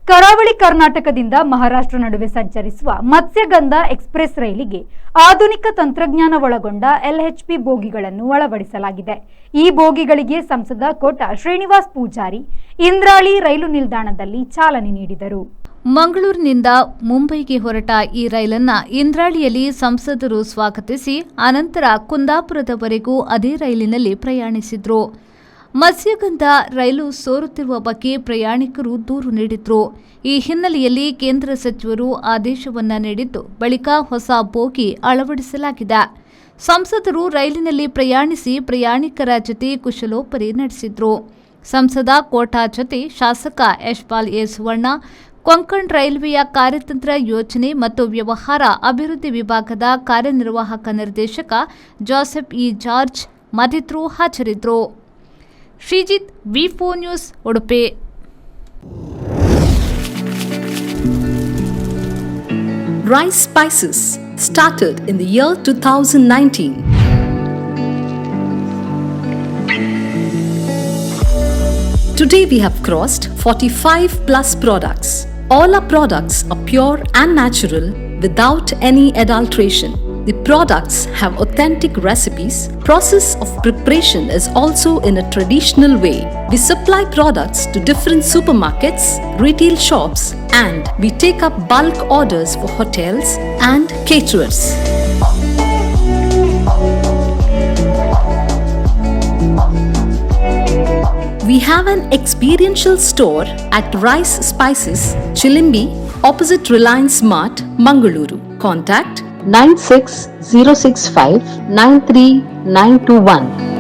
ಕರಾವಳಿ ಕರ್ನಾಟಕದಿಂದ ಮಹಾರಾಷ್ಟ್ರ ನಡುವೆ ಸಂಚರಿಸುವ ಮತ್ಸ್ಯಗಂಧ ಎಕ್ಸ್‌ಪ್ರೆಸ್ ರೈಲಿಗೆ ಆಧುನಿಕ ತಂತ್ರಜ್ಞಾನ ಒಳಗೊಂಡ ಎಲ್‌ಎಚ್‌ಪಿ ಬೋಗಿಗಳನ್ನು ಅಳವಡಿಸಲಾಗಿದೆ. ಈ ಬೋಗಿಗಳಿಗೆ ಸಂಸದ ಕೋಟ ಶ್ರೀನಿವಾಸ್ ಪೂಜಾರಿ ಇಂದ್ರಾಳಿ ರೈಲು ನಿಲ್ದಾಣದಲ್ಲಿ ಚಾಲನೆ ನೀಡಿದರು. ಮಂಗಳೂರಿನಿಂದ ಮುಂಬೈಗೆ ಹೊರಟ ಈ ರೈಲನ್ನು ಇಂದ್ರಾಳಿಯಲ್ಲಿ ಸಂಸದರು ಸ್ವಾಗತಿಸಿ ಅನಂತರ ಕುಂದಾಪುರದವರೆಗೂ ಅದೇ ರೈಲಿನಲ್ಲಿ ಪ್ರಯಾಣಿಸಿದರು. ಮತ್ಸ್ಯಗಂಧ ರೈಲು ಸೋರುತ್ತಿರುವ ಬಗ್ಗೆ ಪ್ರಯಾಣಿಕರು ದೂರು ನೀಡಿದ್ರು. ಈ ಹಿನ್ನೆಲೆಯಲ್ಲಿ ಕೇಂದ್ರ ಸಚಿವರು ಆದೇಶವನ್ನ ನೀಡಿದ್ದು ಬಳಿಕ ಹೊಸ ಬೋಗಿ ಅಳವಡಿಸಲಾಗಿದೆ. ಸಂಸದರು ರೈಲಿನಲ್ಲಿ ಪ್ರಯಾಣಿಸಿ ಪ್ರಯಾಣಿಕರ ಜೊತೆ ಕುಶಲೋಪರಿ ನಡೆಸಿದ್ರು. ಸಂಸದ ಕೋಟಾ ಜೊತೆ ಶಾಸಕ ಯಶ್ಪಾಲ್ ಎ ಸುವರ್ಣ, ಕೊಂಕಣ್ ರೈಲ್ವೆಯ ಕಾರ್ಯತಂತ್ರ ಯೋಜನೆ ಮತ್ತು ವ್ಯವಹಾರ ಅಭಿವೃದ್ಧಿ ವಿಭಾಗದ ಕಾರ್ಯನಿರ್ವಾಹಕ ನಿರ್ದೇಶಕ ಜೋಸೆಫ್ ಇ ಜಾರ್ಜ್ ಮತ್ತಿತರರು ಹಾಜರಿದ್ದರು. ಶ್ರೀಜಿತ್, ವಿ4 news, Udupi. Rice spices started in the year 2019. Today we have crossed 45 plus products. All our products are pure and natural without any adulteration. The products have authentic recipes. Process of preparation is also in a traditional way. We supply products to different supermarkets, retail shops, and we take up bulk orders for hotels and caterers. We have an experiential store at Rice Spices, Chilimbi, opposite Reliance Mart, Mangaluru. Contact 96 065 93921.